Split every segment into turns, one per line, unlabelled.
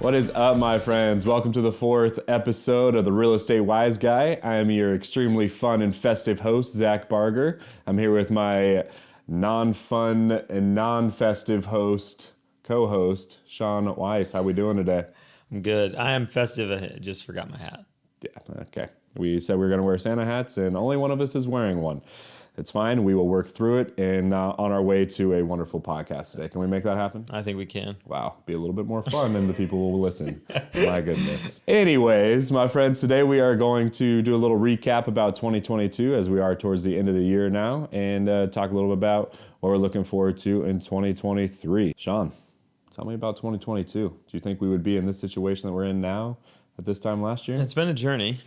What is up, my friends? Welcome to the 4th episode of the Real Estate Wise Guy. I am your extremely fun and festive host, Zach Barger. I'm here with my non-fun and non-festive co-host, Sean Weiss. How we doing today?
I'm good. I am festive. I just forgot my hat.
Yeah, okay. We said we were going to wear Santa hats, and only one of us is wearing one. It's fine. We will work through it and on our way to a wonderful podcast today. Can we make that happen?
I think we can.
Wow. Be a little bit more fun and the people will listen. My goodness. Anyways, my friends, today we are going to do a little recap about 2022 as we are towards the end of the year now and talk a little bit about what we're looking forward to in 2023. Sean, tell me about 2022. Do you think we would be in this situation that we're in now at this time last year?
It's been a journey.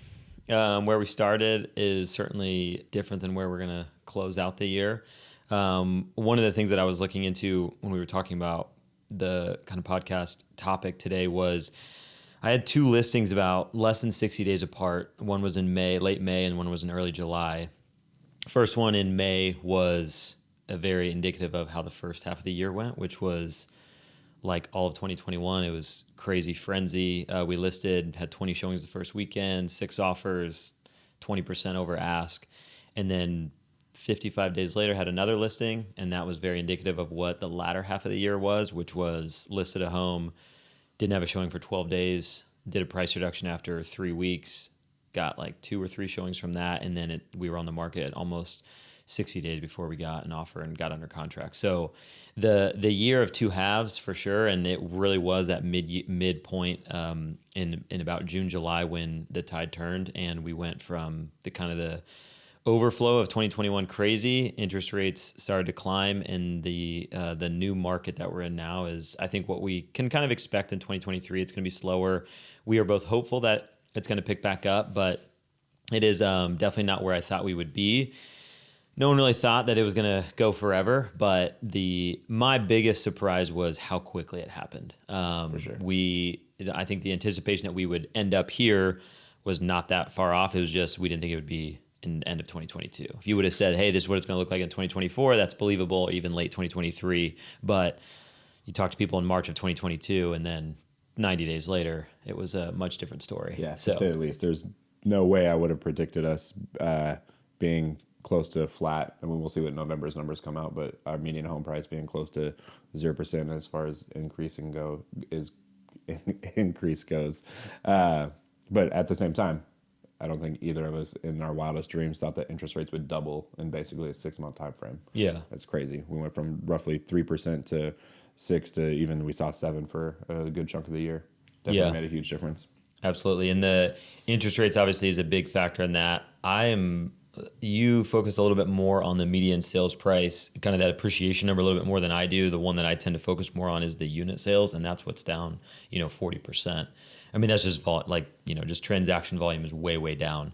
Where we started is certainly different than where we're going to close out the year. One of the things that I was looking into when we were talking about the kind of podcast topic today was I had two listings about less than 60 days apart. One was in May, late May, and one was in early July. First one in May was very indicative of how the first half of the year went, which was like all of 2021. It was crazy frenzy. We listed, had 20 showings the first weekend, 6 offers, 20% over ask. And then 55 days later had another listing, and that was very indicative of what the latter half of the year was, which was listed a home, didn't have a showing for 12 days, did a price reduction after 3 weeks, got like 2 or 3 showings from that, and then we were on the market almost 60 days before we got an offer and got under contract. So the year of two halves for sure, and it really was at midpoint in about June, July when the tide turned, and we went from the kind of the overflow of 2021 crazy, interest rates started to climb, and the new market that we're in now is, I think, what we can kind of expect in 2023. It's going to be slower. We are both hopeful that it's going to pick back up, but it is definitely not where I thought we would be. No one really thought that it was going to go forever, but my biggest surprise was how quickly it happened.
For sure.
I think the anticipation that we would end up here was not that far off. It was just we didn't think it would be in the end of 2022. If you would have said, hey, this is what it's going to look like in 2024, that's believable, or even late 2023. But you talk to people in March of 2022, and then 90 days later, it was a much different story.
Yeah, to say the least. There's no way I would have predicted us being close to flat. I mean, we'll see what November's numbers come out, but our median home price being close to 0% as far as increase goes. But at the same time, I don't think either of us in our wildest dreams thought that interest rates would double in basically a 6-month time frame.
Yeah.
That's crazy. We went from roughly 3% to 6 to even we saw 7 for a good chunk of the year. Definitely made a huge difference.
Absolutely. And the interest rates obviously is a big factor in that. You focus a little bit more on the median sales price, kind of that appreciation number a little bit more than I do. The one that I tend to focus more on is the unit sales, and that's what's down, 40%. I mean, that's just just transaction volume is way, way down.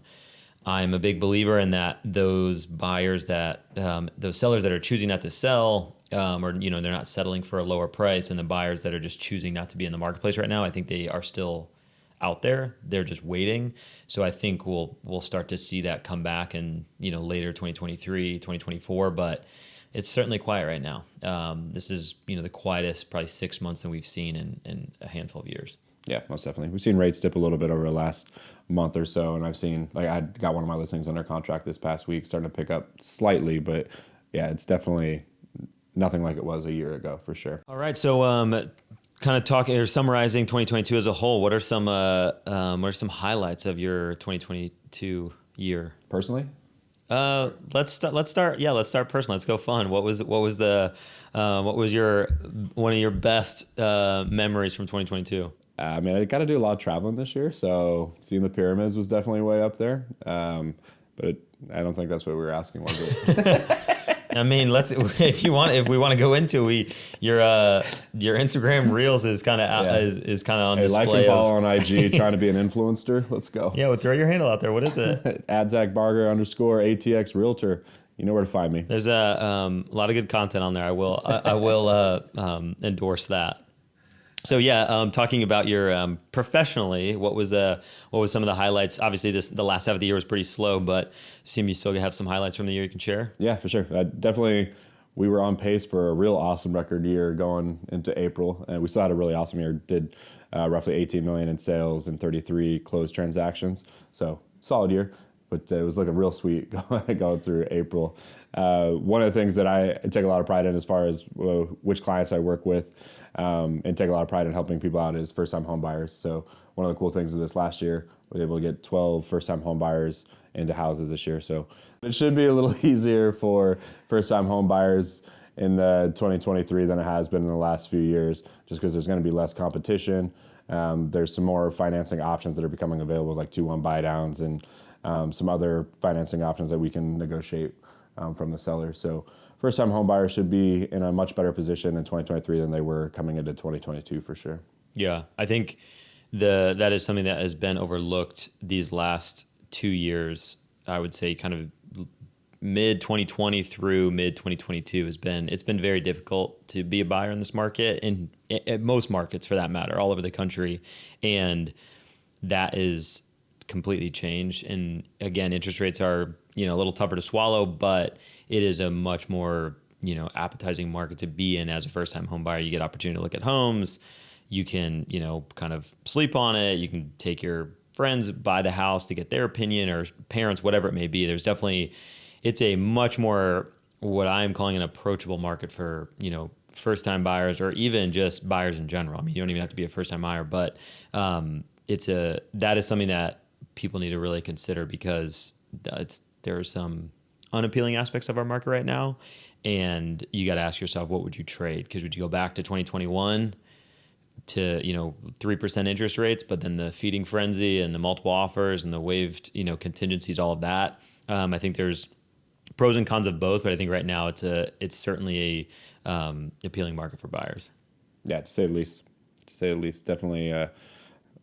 I'm a big believer in that those buyers those sellers that are choosing not to sell, or they're not settling for a lower price, and the buyers that are just choosing not to be in the marketplace right now, I think they are still out there. They're just waiting. So I think we'll start to see that come back in, later 2023, 2024, but it's certainly quiet right now. This is, the quietest probably 6 months that we've seen in a handful of years.
Yeah, most definitely. We've seen rates dip a little bit over the last month or so, and I've seen, I got one of my listings under contract this past week, starting to pick up slightly, but yeah, it's definitely nothing like it was a year ago for sure.
All right, so kind of talking or summarizing 2022 as a whole, what are some highlights of your 2022 year?
Personally?
Let's start personal. Let's go fun. What was your one of your best memories from 2022?
I got to do a lot of traveling this year, so seeing the pyramids was definitely way up there. But I don't think that's what we were asking, was it?
I mean, if we want to go into your Instagram Reels is kind of on display.
Like and follow on IG, trying to be an influencer. Let's go.
Yeah, well, throw your handle out there. What is it?
@Zac Barger _ATX Realtor. You know where to find me.
There's a lot of good content on there. I will endorse that. So yeah, talking about your professionally, what was some of the highlights? Obviously, the last half of the year was pretty slow, but I assume you still have some highlights from the year you can share.
Yeah, for sure. Definitely we were on pace for a real awesome record year going into April, and we still had a really awesome year. Did roughly 18 million in sales and 33 closed transactions. So solid year, but it was looking real sweet going through April. One of the things that I take a lot of pride in as far as which clients I work with, and take a lot of pride in helping people out is first-time home buyers. So one of the cool things of this last year, we were able to get 12 first-time home buyers into houses this year. So it should be a little easier for first-time home buyers in the 2023 than it has been in the last few years, just because there's going to be less competition. There's some more financing options that are becoming available, like 2-1 buy downs and some other financing options that we can negotiate from the seller. So first-time home buyers should be in a much better position in 2023 than they were coming into 2022 for sure.
Yeah, I think that is something that has been overlooked these last 2 years. I would say kind of mid 2020 through mid 2022 it's been very difficult to be a buyer in this market, and in most markets for that matter, all over the country, and that is completely changed. And again, interest rates are a little tougher to swallow, but it is a much more appetizing market to be in as a first time home buyer. You get opportunity to look at homes. You can kind of sleep on it. You can take your friends by the house to get their opinion, or parents, whatever it may be. There's definitely, it's a much more what I'm calling an approachable market for, first time buyers, or even just buyers in general. I mean, you don't even have to be a first time buyer, but that is something that people need to really consider, because there are some unappealing aspects of our market right now. And you got to ask yourself, what would you trade? Because would you go back to 2021 to 3% interest rates, but then the feeding frenzy and the multiple offers and the waived contingencies, all of that. I think there's pros and cons of both, but I think right now it's certainly a appealing market for buyers.
Yeah, to say the least. Definitely a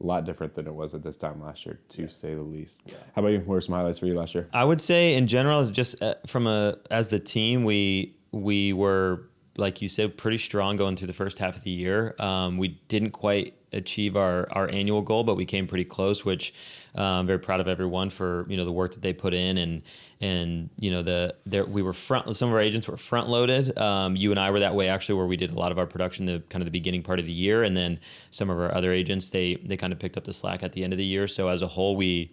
lot different than it was at this time last year, to say the least. Yeah. How about you? What are some highlights for you last year?
I would say in general, is just as the team, we were, like you said, pretty strong going through the first half of the year. We didn't quite achieve our annual goal, but we came pretty close, which I'm very proud of everyone for the work that they put in, and we were some of our agents were front loaded. You and I were that way actually, where we did a lot of our production the beginning part of the year, and then some of our other agents they kind of picked up the slack at the end of the year. So as a whole, we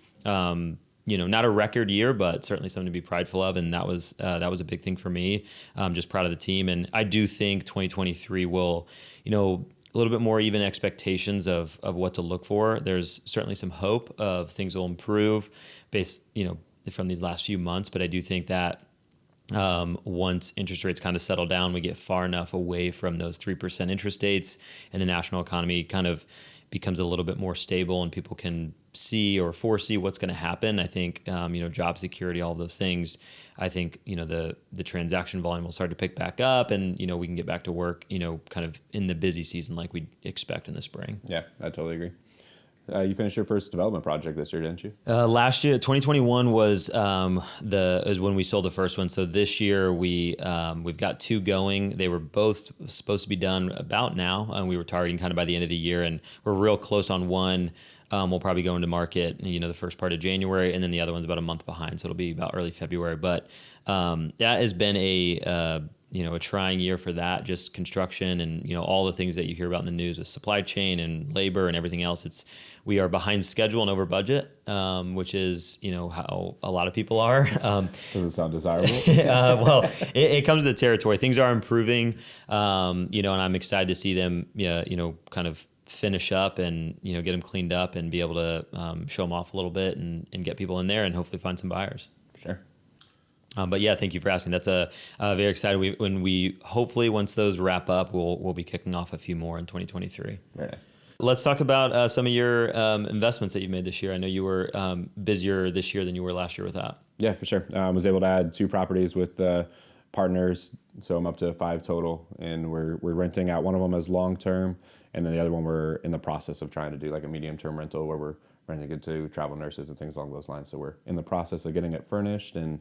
not a record year, but certainly something to be prideful of. And that was a big thing for me. I'm just proud of the team. And I do think 2023 will, a little bit more even expectations of what to look for. There's certainly some hope of things will improve based, from these last few months. But I do think that once interest rates kind of settle down, we get far enough away from those 3% interest rates, and the national economy kind of becomes a little bit more stable, and people can see or foresee what's going to happen. I think, job security, all of those things, I think, the transaction volume will start to pick back up, and, we can get back to work, kind of in the busy season like we expect in the spring.
Yeah, I totally agree. You finished your first development project this year, didn't you?
Last year, 2021 was when we sold the first one. So this year we've got 2 going. They were both supposed to be done about now, and we were targeting kind of by the end of the year, and we're real close on one. We'll probably go into market, the first part of January, and then the other one's about a month behind, so it'll be about early February. But that has been a trying year for that, just construction and, all the things that you hear about in the news with supply chain and labor and everything else. We are behind schedule and over budget, which is, how a lot of people are.
Doesn't sound desirable.
Well, it comes to the territory. Things are improving, and I'm excited to see them, kind of finish up and, get them cleaned up and be able to show them off a little bit and get people in there and hopefully find some buyers.
Sure.
But yeah, thank you for asking. That's very excited. When we hopefully once those wrap up, we'll be kicking off a few more in 2023.
Very nice.
Let's talk about some of your investments that you've made this year. I know you were busier this year than you were last year with that.
Yeah, for sure. I was able to add 2 properties with partners, so I'm up to 5 total, and we're renting out one of them as long term, and then the other one we're in the process of trying to do like a medium term rental where we're renting it to travel nurses and things along those lines. So we're in the process of getting it furnished, and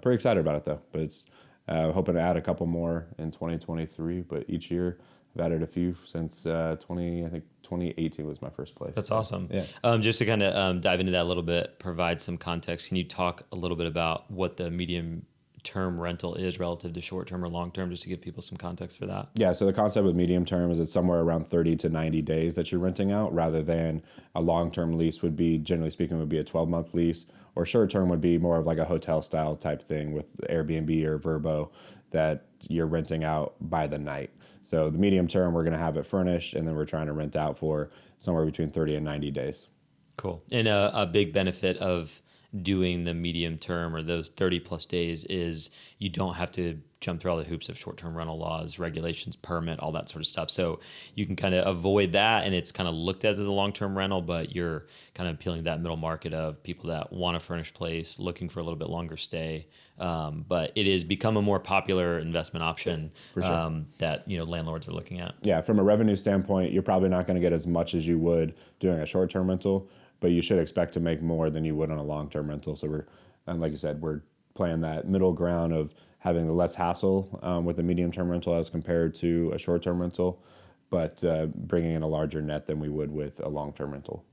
pretty excited about it though. But it's hoping to add a couple more in 2023. But each year I've added a few since 2018 was my first place.
That's awesome.
Yeah.
Just to kind of dive into that a little bit, provide some context. Can you talk a little bit about what the medium term rental is relative to short term or long term, just to give people some context for that?
Yeah, so the concept with medium term is it's somewhere around 30 to 90 days that you're renting out, rather than a long-term lease would be, generally speaking, would be a 12-month lease, or short term would be more of like a hotel style type thing with Airbnb or Vrbo that you're renting out by the night. So the medium term, we're going to have it furnished, and then we're trying to rent out for somewhere between 30 and 90 days.
Cool. And a big benefit of doing the medium term or those 30 plus days is you don't have to jump through all the hoops of short-term rental laws, regulations, permit, all that sort of stuff. So you can kind of avoid that, and it's kind of looked at as a long-term rental, but you're kind of appealing to that middle market of people that want a furnished place, looking for a little bit longer stay. But it has become a more popular investment option
For sure.
that landlords are looking at.
Yeah, from a revenue standpoint, you're probably not going to get as much as you would doing a short-term rental, but you should expect to make more than you would on a long-term rental. So we're, like you said, we're playing that middle ground of having the less hassle with a medium-term rental as compared to a short-term rental, but bringing in a larger net than we would with a long-term rental.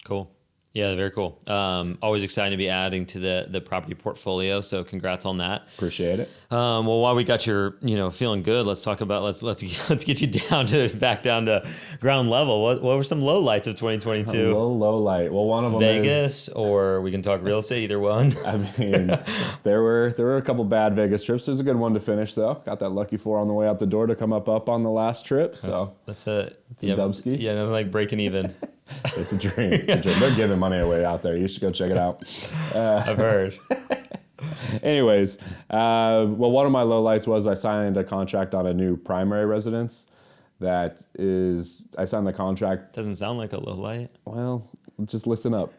Cool. Yeah, very cool. Always excited to be adding to the property portfolio. So congrats on that.
Appreciate it.
Well, while we got your feeling good, let's talk about let's get you back down to ground level. What were some low lights of 2022?
Low light. Well, one of them
Vegas, or we can talk real estate. Either one.
I mean, there were a couple bad Vegas trips. There's a good one to finish though. Got that lucky 4 on the way out the door to come up on the last trip. So
that's a
dubski.
Yeah, nothing like breaking even.
It's a dream. They're giving money away out there. You should go check it out.
I've heard.
Anyways, well, one of my lowlights was I signed a contract on a new primary residence. I signed the contract.
Doesn't sound like a low light.
Well, just listen up.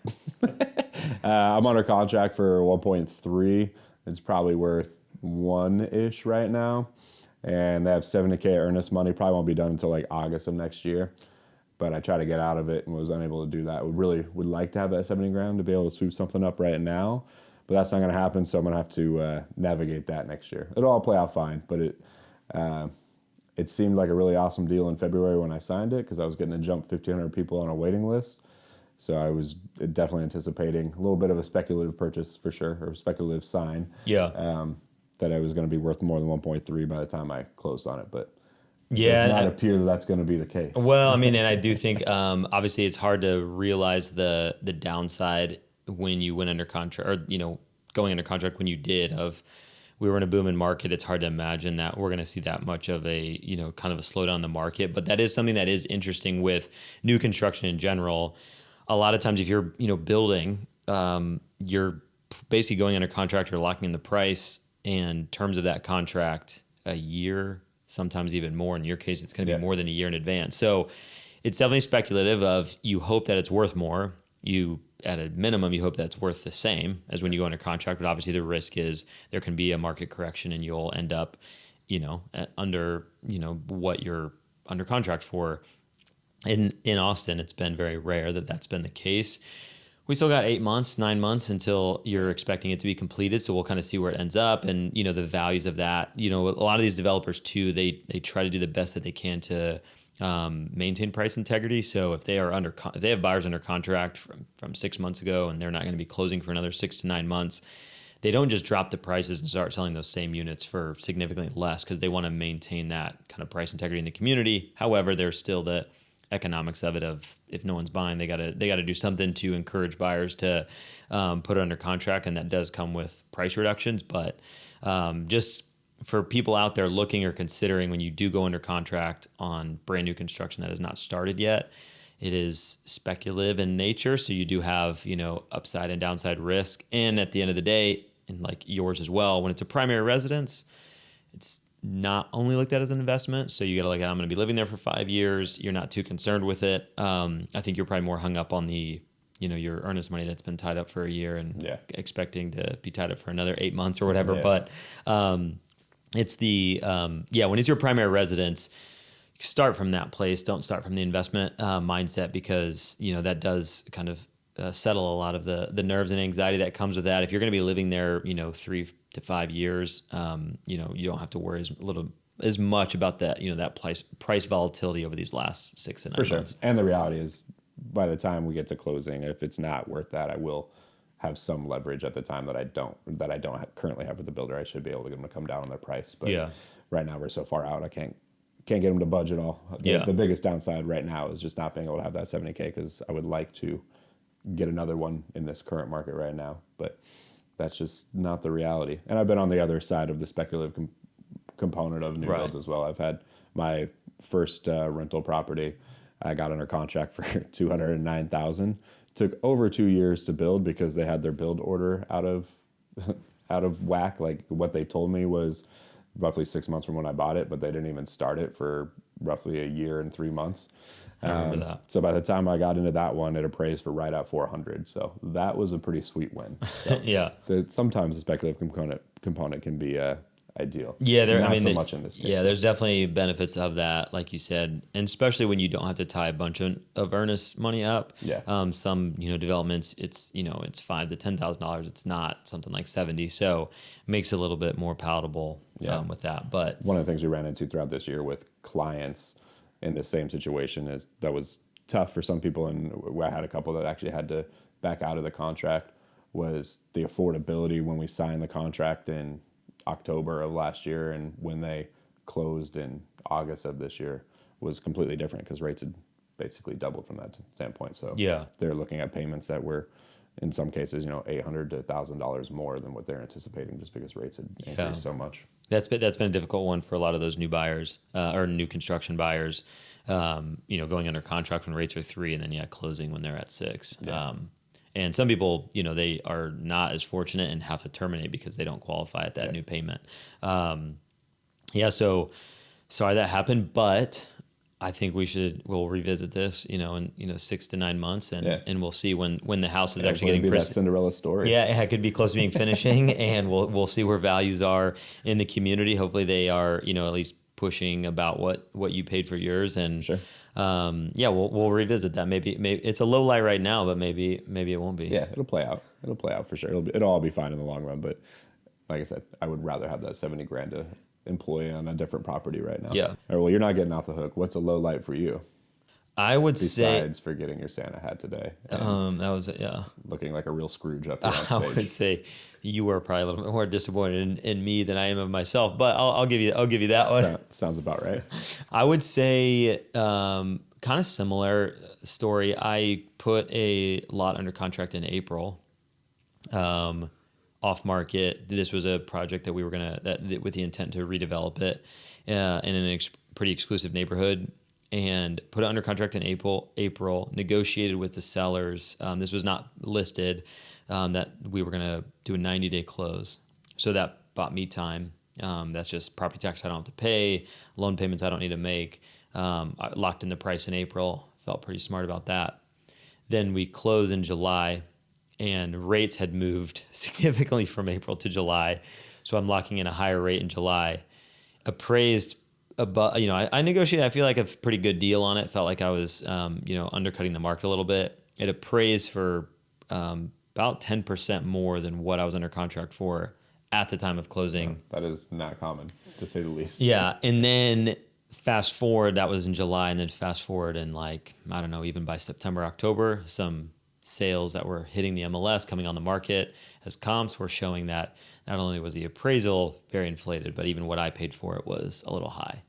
I'm under contract for 1.3. It's probably worth 1-ish right now. And they have $70K earnest money. Probably won't be done until like August of next year. But I tried to get out of it and was unable to do that. Would like to have that 70 grand to be able to swoop something up right now, but that's not going to happen. So I'm going to have to navigate that next year. It'll all play out fine, but it seemed like a really awesome deal in February when I signed it, because I was getting to jump 1,500 people on a waiting list. So I was definitely anticipating a little bit of a speculative purchase for sure, or a speculative sign.
Yeah.
That it was going to be worth more than 1.3 by the time I closed on it, but.
Yeah,
it does not appear that that's going to be the case.
Well, I mean, and I do think obviously it's hard to realize the downside when you went under contract, or going under contract when you did. We were in a booming market. It's hard to imagine that we're going to see that much of a kind of a slowdown in the market. But that is something that is interesting with new construction in general. A lot of times, if you're building, you're basically going under contract. You're locking in the price and terms of that contract a year. Sometimes even more. In your case, it's going to be more than a year in advance. So it's definitely speculative of you hope that it's worth more. At a minimum, you hope that it's worth the same as when you go under contract. But obviously the risk is there can be a market correction and you'll end up, under, what you're under contract for. In Austin, it's been very rare that that's been the case. We still got 9 months until you're expecting it to be completed. So we'll kind of see where it ends up and, the values of that. A lot of these developers too, they try to do the best that they can to maintain price integrity. So if they are if they have buyers under contract from 6 months ago and they're not going to be closing for another 6 to 9 months, they don't just drop the prices and start selling those same units for significantly less, because they want to maintain that kind of price integrity in the community. However, there's still the economics of it of, if no one's buying, they gotta do something to encourage buyers to put it under contract, and that does come with price reductions. But just for people out there looking or considering, when you do go under contract on brand new construction that has not started yet, it is speculative in nature. So you do have upside and downside risk. And at the end of the day, and like yours as well, when it's a primary residence, it's not only looked at as an investment. So you got to look at, I'm going to be living there for 5 years. You're not too concerned with it. I think you're probably more hung up on the, your earnest money that's been tied up for a year and expecting to be tied up for another 8 months or whatever. Yeah. But it's the, when it's your primary residence, start from that place. Don't start from the investment mindset, because, that does kind of settle a lot of the nerves and anxiety that comes with that. If you're going to be living there, 3 to 5 years, you don't have to worry as much about that, that price volatility over these last 6 to 9 months.
And the reality is, by the time we get to closing, if it's not worth that, I will have some leverage at the time that I don't currently have with the builder. I should be able to get them to come down on their price. But right now we're so far out, I can't get them to budge at all. The biggest downside right now is just not being able to have that 70K, because I would like to get another one in this current market right now, but that's just not the reality. And I've been on the other side of the speculative component of new builds as well. I've had my first rental property, I got under contract for $209,000. Took over 2 years to build because they had their build order out of whack. Like, what they told me was roughly 6 months from when I bought it, but they didn't even start it for roughly a year and 3 months.
I remember that.
So by the time I got into that one, it appraised for right at 400. So that was a pretty sweet win. So sometimes the speculative component can be ideal.
Yeah,
not so much in this case.
Yeah, there's definitely benefits of that, like you said, and especially when you don't have to tie a bunch of earnest money up.
Yeah.
Some developments, it's it's $5,000 to $10,000. It's not something like 70, so it makes it a little bit more palatable with that. But
one of the things we ran into throughout this year with clients in the same situation is that was tough for some people, and I had a couple that actually had to back out of the contract, was the affordability when we signed the contract in October of last year, and when they closed in August of this year was completely different, because rates had basically doubled from that standpoint. So they're looking at payments that were, in some cases, $800 to $1,000 more than what they're anticipating, just because rates had increased so much.
That's been a difficult one for a lot of those new buyers or new construction buyers. Going under contract when rates are 3, and then closing when they're at 6.
Yeah.
And some people, they are not as fortunate and have to terminate because they don't qualify at that new payment. So sorry that happened, but I think we'll revisit this, in 6 to 9 months, and we'll see when the house is actually getting
that Cinderella story.
Yeah, it could be close to being finishing, and we'll see where values are in the community. Hopefully, they are at least pushing about what you paid for yours, and
sure.
We'll revisit that. Maybe it's a low light right now, but maybe it won't be.
Yeah, it'll play out. It'll play out for sure. It'll all be fine in the long run. But like I said, I would rather have that $70,000 to employ on a different property right now.
Yeah.
All right, well, you're not getting off the hook. What's a low light for you?
I would say,
besides forgetting your Santa hat today,
that was
looking like a real Scrooge up there on
I
stage.
would say you were probably a little bit more disappointed in me than I am of myself, but I'll give you that one.
Sounds about right.
I would say kind of similar story. I put a lot under contract in April, off market. This was a project that we were with the intent to redevelop it in an pretty exclusive neighborhood, and put it under contract in April, negotiated with the sellers. This was not listed, that we were going to do a 90-day close. So that bought me time. That's just property tax I don't have to pay, loan payments I don't need to make. I locked in the price in April, felt pretty smart about that. Then we closed in July, and rates had moved significantly from April to July. So I'm locking in a higher rate in July. Appraised about, I negotiated, I feel like a pretty good deal on it. Felt like I was, undercutting the market a little bit. It appraised for about 10% more than what I was under contract for at the time of closing.
That is not common, to say the least.
Yeah. And then fast forward, that was in July, and then fast forward in even by September, October, some sales that were hitting the MLS, coming on the market as comps, were showing that not only was the appraisal very inflated, but even what I paid for it was a little high.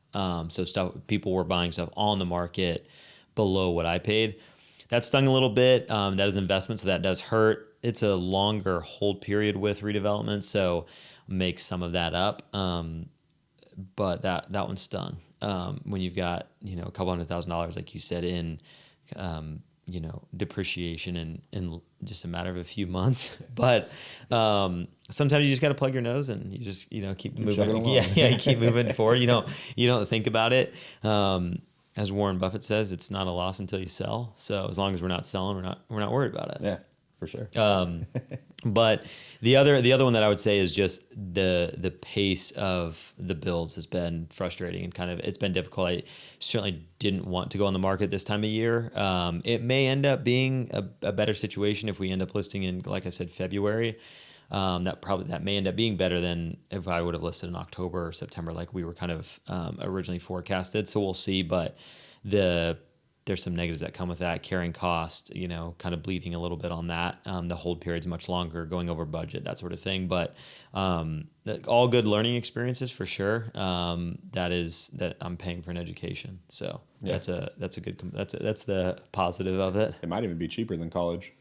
So people were buying stuff on the market below what I paid. That stung a little bit. That is investment, so that does hurt. It's a longer hold period with redevelopment, so makes some of that up. But that one stung. When you've got a couple $100,000, like you said, in depreciation in just a matter of a few months. But sometimes you just got to plug your nose and you just keep moving. You keep moving forward. You don't think about it. As Warren Buffett says, it's not a loss until you sell. So as long as we're not selling, we're not worried about it.
Yeah, for sure.
But the other one that I would say is just the pace of the builds has been frustrating, and it's been difficult. I certainly didn't want to go on the market this time of year. It may end up being a better situation if we end up listing in, like I said, February. That may end up being better than if I would have listed in October or September, like we were kind of originally forecasted. So we'll see. But the there's some negatives that come with that, carrying cost, kind of bleeding a little bit on that. The hold period's much longer, going over budget, that sort of thing. But all good learning experiences for sure. That I'm paying for an education. So that's the positive of it.
It might even be cheaper than college.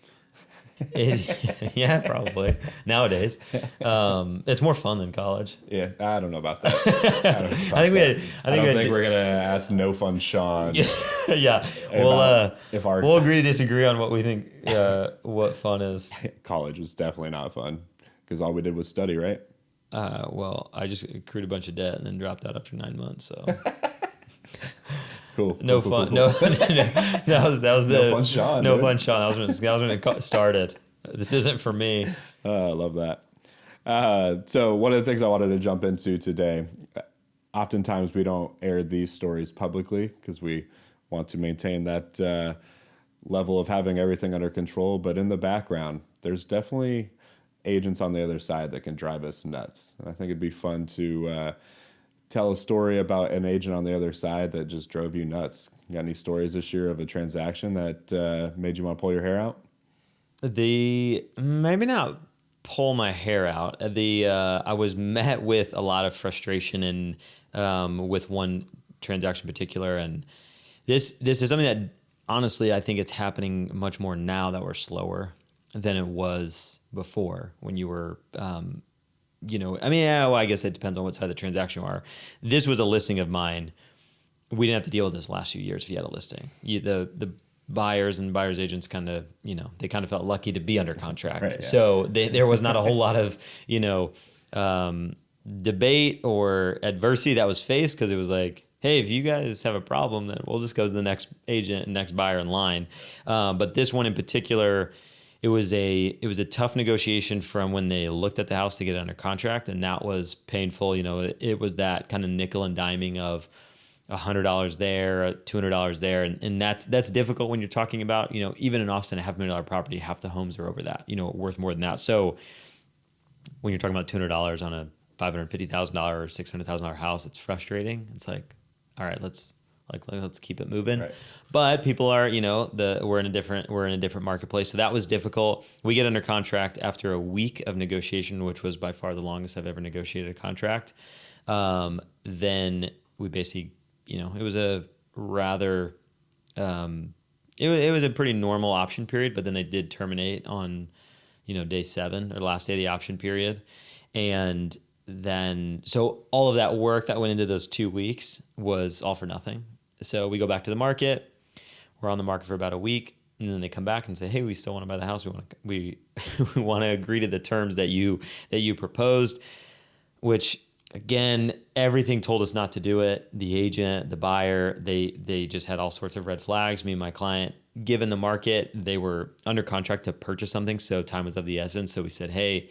Yeah, probably nowadays. It's more fun than college.
Yeah, I don't know about that. I don't think we're gonna ask No Fun Sean.
Yeah, we'll agree to disagree on what we think. What fun is.
College was definitely not fun because all we did was study, right?
Well, I just accrued a bunch of debt and then dropped out after 9 months. So.
Cool.
No fun. No, that was the
No Fun Sean.
No Fun Sean. That was when it started. This isn't for me.
I love that. So one of the things I wanted to jump into today, oftentimes we don't air these stories publicly because we want to maintain that level of having everything under control. But in the background, there's definitely agents on the other side that can drive us nuts. And I think it'd be fun to tell a story about an agent on the other side that just drove you nuts. You got any stories this year of a transaction that made you want to pull your hair out?
Maybe not pull my hair out. I was met with a lot of frustration and with one transaction in particular, and this is something that honestly I think it's happening much more now that we're slower than it was before when you were. I guess it depends on what side of the transaction you are. This was a listing of mine. We didn't have to deal with this the last few years if you had a listing. The buyers and buyers agents kind of, they kind of felt lucky to be under contract. Right, yeah. So there was not a whole lot of, debate or adversity that was faced because it was like, hey, if you guys have a problem, then we'll just go to the next agent and next buyer in line. But this one in particular, it was a tough negotiation from when they looked at the house to get it under contract, and that was painful. It was that kind of nickel and diming of $100 there, $200 there, and that's difficult when you're talking about even in Austin, a $500,000 property, half the homes are over that, worth more than that. So when you're talking about $200 on a $550,000 or $600,000 house, it's frustrating. It's like, all right, let's keep it moving. Right. But people are, we're in a different marketplace. So that was difficult. We get under contract after a week of negotiation, which was by far the longest I've ever negotiated a contract. Then we basically, it was a rather, it was a pretty normal option period, but then they did terminate on, day 7 or last day of the option period. And then, so all of that work that went into those 2 weeks was all for nothing. So we go back to the market. We're on the market for about a week, and then they come back and say, "Hey, we still want to buy the house. We want to agree to the terms that you proposed." Which again, everything told us not to do it. The agent, the buyer, they just had all sorts of red flags. Me and my client, given the market, they were under contract to purchase something, so time was of the essence. So we said, "Hey,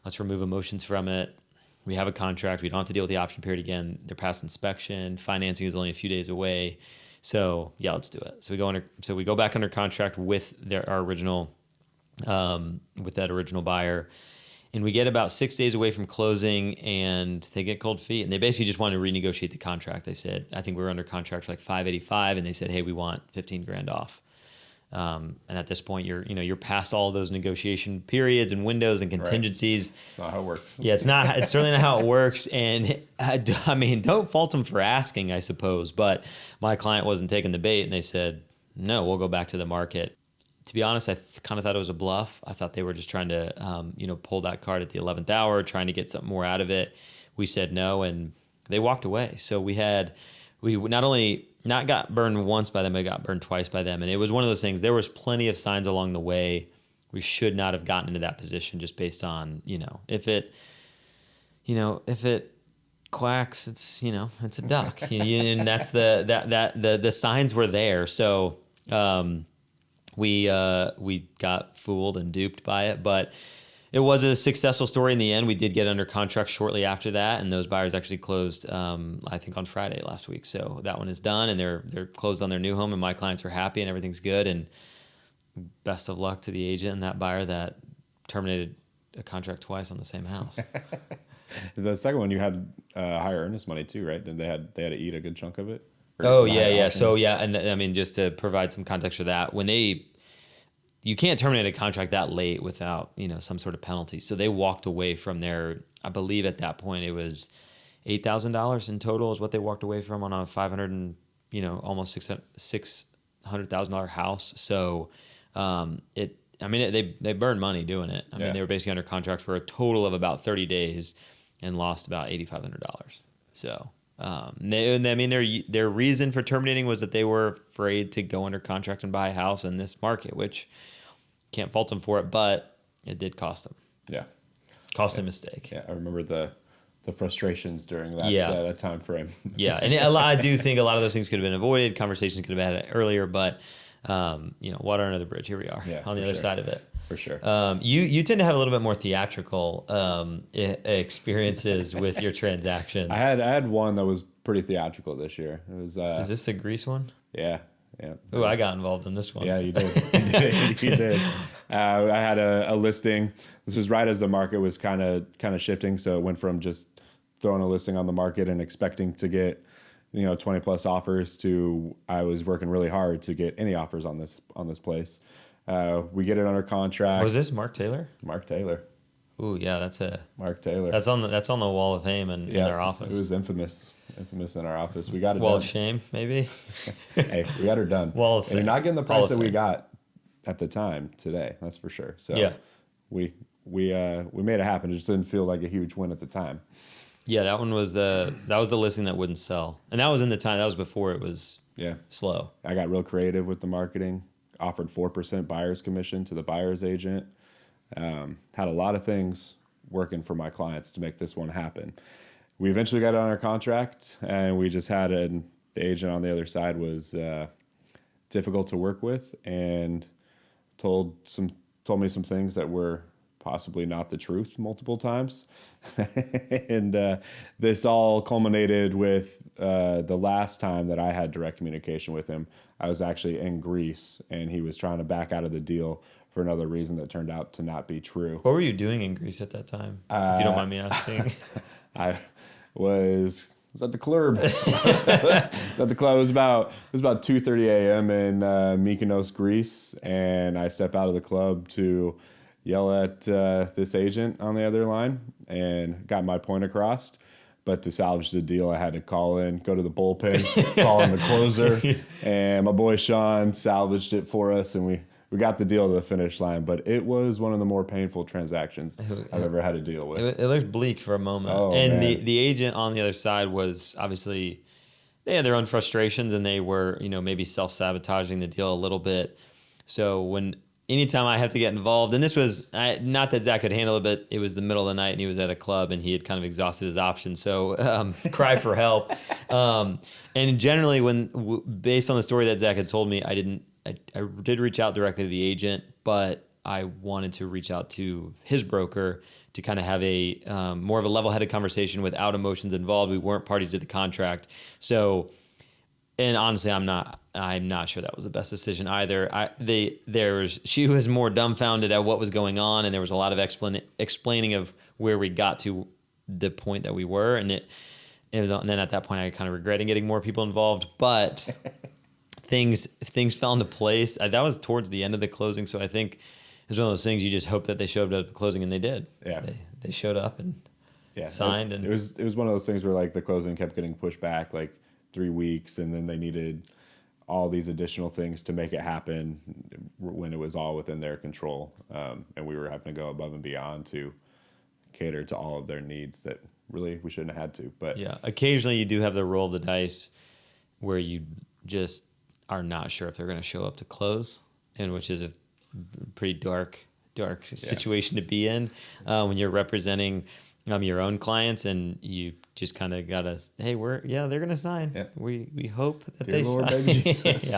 let's remove emotions from it. We have a contract. We don't have to deal with the option period again. They're past inspection. Financing is only a few days away. So yeah, let's do it." So we go back under contract with our original, with that original buyer, and we get about 6 days away from closing, and they get cold feet, and they basically just wanted to renegotiate the contract. They said, I think we were under contract for like $585,000, and they said, "Hey, we want $15,000 off." And at this point, you're past all of those negotiation periods and windows and contingencies.
Right. It's not how it works.
Yeah, it's certainly not how it works. And I mean, don't fault them for asking, I suppose. But my client wasn't taking the bait, and they said, "No, we'll go back to the market." To be honest, I kind of thought it was a bluff. I thought they were just trying to, pull that card at the 11th hour, trying to get something more out of it. We said no, and they walked away. So we not only not got burned once by them, I got burned twice by them. And it was one of those things, there was plenty of signs along the way. We should not have gotten into that position just based on, if it quacks, it's a duck. And that's the signs were there. So we got fooled and duped by it, but it was a successful story in the end. We did get under contract shortly after that, and those buyers actually closed, I think, on Friday last week. So that one is done, and they're closed on their new home, and my clients are happy, and everything's good. And best of luck to the agent and that buyer that terminated a contract twice on the same house.
The second one, you had higher earnest money too, right? And they had to eat a good chunk of it.
Oh yeah. So yeah, and I mean, just to provide some context for that, you can't terminate a contract that late without some sort of penalty. So they walked away from their, I believe at that point it was $8,000 in total is what they walked away from on a 500 and almost $600,000 house. So they burned money doing it. I mean, they were basically under contract for a total of about 30 days and lost about $8,500. So. Their reason for terminating was that they were afraid to go under contract and buy a house in this market, which can't fault them for it, but it did cost them.
Yeah,
cost them a mistake.
Yeah, I remember the frustrations during that time frame.
Yeah, and I do think a lot of those things could have been avoided. Conversations could have been had earlier, but water under the bridge. Here we are on the other side of it.
For sure.
You tend to have a little bit more theatrical experiences with your transactions.
I had one that was pretty theatrical this year. It was.
Is this the Grease one?
Yeah.
Oh, I got involved in this one.
Yeah, you did. You did. I had a listing. This was right as the market was kind of shifting, so it went from just throwing a listing on the market and expecting to get 20 plus offers to I was working really hard to get any offers on this place. We get it under contract.
Was this Mark Taylor?
Mark Taylor.
Ooh, yeah,
Mark Taylor.
That's on the wall of fame in their office.
It was infamous in our office. We got it
wall
done.
of shame, maybe.
Hey, we got her done.
Wall of fame.
And you're not getting the price that we got at the time today. That's for sure. So
yeah,
we made it happen. It just didn't feel like a huge win at the time.
Yeah, that one was the listing that wouldn't sell, and that was in the time. That was before it was slow.
I got real creative with the marketing. Offered 4% buyer's commission to the buyer's agent. Had a lot of things working for my clients to make this one happen. We eventually got it on our contract, and we just had the agent on the other side was difficult to work with, and told me some things that were possibly not the truth multiple times. And this all culminated with the last time that I had direct communication with him. I was actually in Greece, and he was trying to back out of the deal for another reason that turned out to not be true.
What were you doing in Greece at that time, if you don't mind me asking?
I was at the club. At the club. It was about 2:30 a.m. in Mykonos, Greece, and I step out of the club to yell at this agent on the other line and got my point across. But to salvage the deal, I had to go to the bullpen, call in the closer, and my boy Sean salvaged it for us, and we got the deal to the finish line. But it was one of the more painful transactions I've ever had to deal with.
It looked bleak for a moment.
Oh,
and
man.
the agent on the other side was obviously, they had their own frustrations, and they were, maybe self-sabotaging the deal a little bit. So anytime I have to get involved, and this was not that Zach could handle it, but it was the middle of the night and he was at a club and he had kind of exhausted his options. So cry for help. And generally, based on the story that Zach had told me, I did reach out directly to the agent, but I wanted to reach out to his broker to kind of have a more of a level-headed conversation without emotions involved. We weren't parties to the contract, so. And honestly, I'm not sure that was the best decision either. She was more dumbfounded at what was going on, and there was a lot of explaining of where we got to the point that we were, and it was. And then at that point, I kind of regretting getting more people involved, but things fell into place. That was towards the end of the closing, so I think it was one of those things you just hope that they showed up at the closing, and they did.
Yeah,
they showed up and signed, and
it was one of those things where like the closing kept getting pushed back, like 3 weeks, and then they needed all these additional things to make it happen when it was all within their control, and we were having to go above and beyond to cater to all of their needs that really we shouldn't have had to. But
yeah, occasionally you do have the roll of the dice where you just are not sure if they're going to show up to close, and which is a pretty dark situation to be in when you're representing your own clients, and you just kind of gotta, hey, they're gonna sign. Yeah. We hope that
Dear
they
Lord,
sign.
baby Jesus.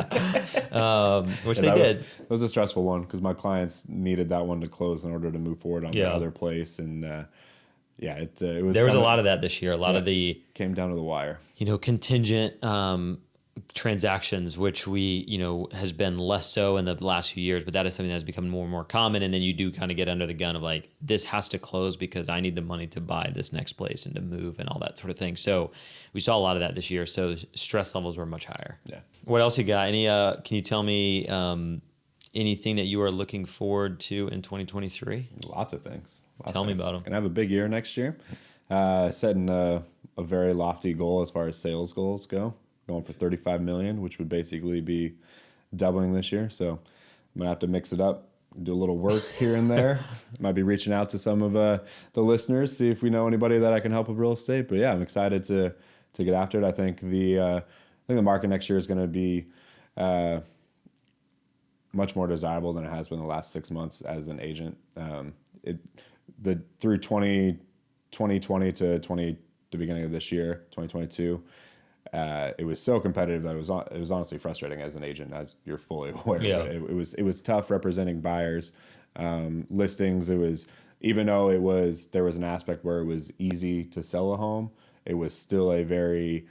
Which they did.
It was a stressful one because my clients needed that one to close in order to move forward on the other place, and it was.
There was a lot of that this year. A lot of the
came down to the wire.
Contingent transactions, which has been less so in the last few years, but that is something that has become more and more common. And then you do kind of get under the gun of like, this has to close because I need the money to buy this next place and to move and all that sort of thing. So we saw a lot of that this year. So stress levels were much higher.
Yeah.
What else you got? Can you tell me anything that you are looking forward to in 2023?
Lots of things.
Tell me about them.
Gonna have a big year next year. Setting a very lofty goal as far as sales goals go. Going for 35 million, which would basically be doubling this year. So I'm gonna have to mix it up, do a little work here and there. Might be reaching out to some of the listeners, see if we know anybody that I can help with real estate. But yeah, I'm excited to get after it. I think the market next year is going to be much more desirable than it has been the last 6 months as an agent. Through 2020 to the beginning of this year, 2022. It was so competitive that it was honestly frustrating as an agent, as you're fully aware.
Yeah.
It was tough representing buyers, listings. It was, even though there was an aspect where it was easy to sell a home, it was still a very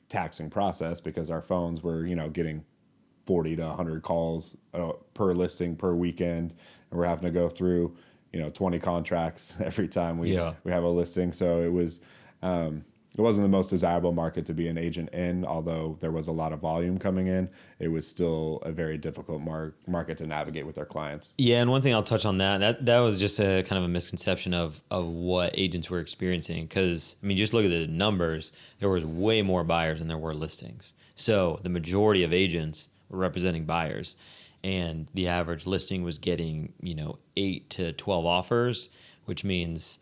taxing process because our phones were getting 40 to 100 calls per listing per weekend, and we're having to go through 20 contracts every time we have a listing. So it was. It wasn't the most desirable market to be an agent in, although there was a lot of volume coming in. It was still a very difficult market to navigate with our clients.
Yeah, and one thing I'll touch on that was just a kind of a misconception of what agents were experiencing. Because, just look at the numbers. There was way more buyers than there were listings. So the majority of agents were representing buyers. And the average listing was getting, 8 to 12 offers, which means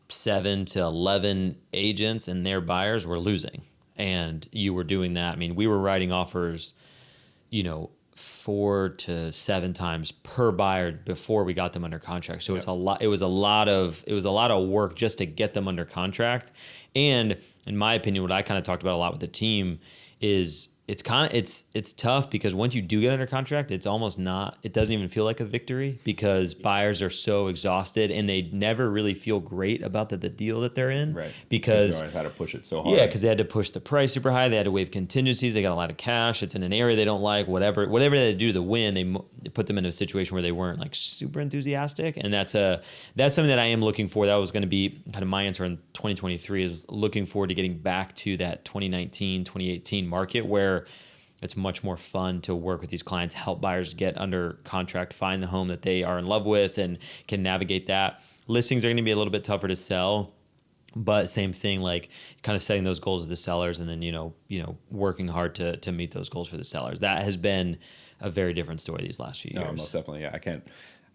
7 to 11 agents and their buyers were losing. And you were doing that. We were writing offers, 4 to 7 times per buyer before we got them under contract. So it's a lot. It was a lot of work just to get them under contract. And in my opinion, what I kind of talked about a lot with the team is it's tough because once you do get under contract, it doesn't even feel like a victory because buyers are so exhausted and they never really feel great about the deal that they're in.
Right.
Because
they always had to push it so hard.
Yeah, because they had to push the price super high. They had to waive contingencies. They got a lot of cash. It's in an area they don't like. Whatever they had to do to win, they put them in a situation where they weren't like super enthusiastic. And that's something that I am looking for. That was going to be kind of my answer in 2023 is looking forward to getting back to that 2019, 2018 market where it's much more fun to work with these clients, help buyers get under contract, find the home that they are in love with and can navigate that. Listings are going to be a little bit tougher to sell, but same thing, like kind of setting those goals of the sellers and then, working hard to meet those goals for the sellers. That has been a very different story these last few years.
No, most definitely. Yeah,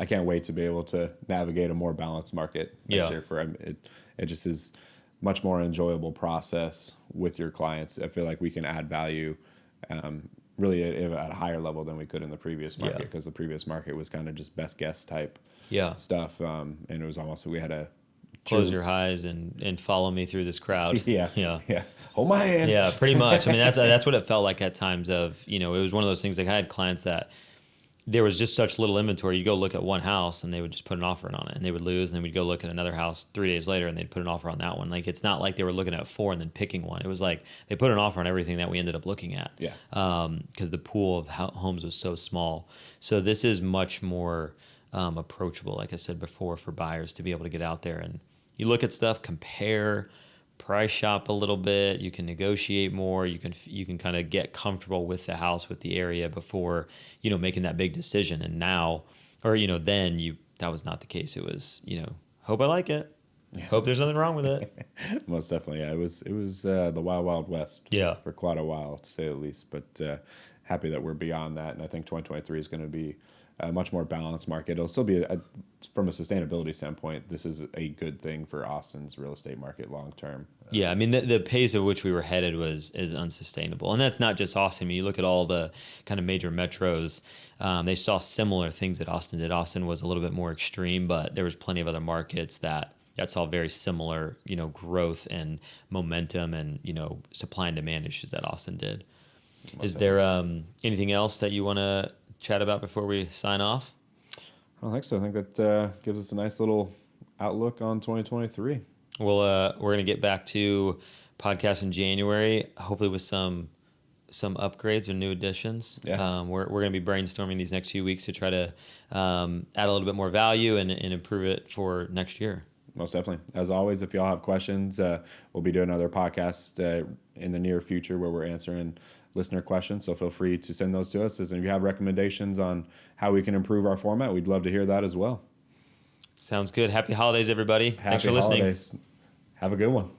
I can't wait to be able to navigate a more balanced market next year. It just is much more enjoyable process with your clients. I feel like we can add value really at a higher level than we could in the previous market because the previous market was kind of just best guess type stuff. And it was almost, we had to
close your eyes and follow me through this crowd.
Yeah. Hold my hand.
Yeah, pretty much. That's what it felt like at times of, it was one of those things. Like I had clients that there was just such little inventory. You go look at one house and they would just put an offer in on it and they would lose. And then we'd go look at another house 3 days later and they'd put an offer on that one. Like, it's not like they were looking at 4 and then picking one. It was like they put an offer on everything that we ended up looking at.
Yeah.
Because the pool of homes was so small. So this is much more approachable, like I said before, for buyers to be able to get out there and you look at stuff, compare, price shop a little bit. You can negotiate more. You can kind of get comfortable with the house, with the area before, making that big decision. And now, or, then that was not the case. It was, hope I like it. Yeah. Hope there's nothing wrong with it.
Most definitely. Yeah. It was the wild, wild west for quite a while, to say the least, but happy that we're beyond that. And I think 2023 is going to be a much more balanced market. It'll still be, from a sustainability standpoint, this is a good thing for Austin's real estate market long term.
Yeah, the pace at which we were headed is unsustainable. And that's not just Austin. You look at all the kind of major metros, they saw similar things that Austin did. Austin was a little bit more extreme, but there was plenty of other markets that saw very similar, growth and momentum and, supply and demand issues that Austin did. Is there anything else that you want to chat about before we sign off?
I don't think so. I think that gives us a nice little outlook on 2023.
Well, we're going to get back to podcasts in January, hopefully with some some upgrades or new additions.
Yeah.
We're going to be brainstorming these next few weeks to try to add a little bit more value and improve it for next year.
Most definitely. As always, if y'all have questions, we'll be doing another podcast in the near future where we're answering listener questions. So feel free to send those to us. And if you have recommendations on how we can improve our format, we'd love to hear that as well.
Sounds good. Happy holidays, everybody. Thanks for listening.
Holidays. Have a good one.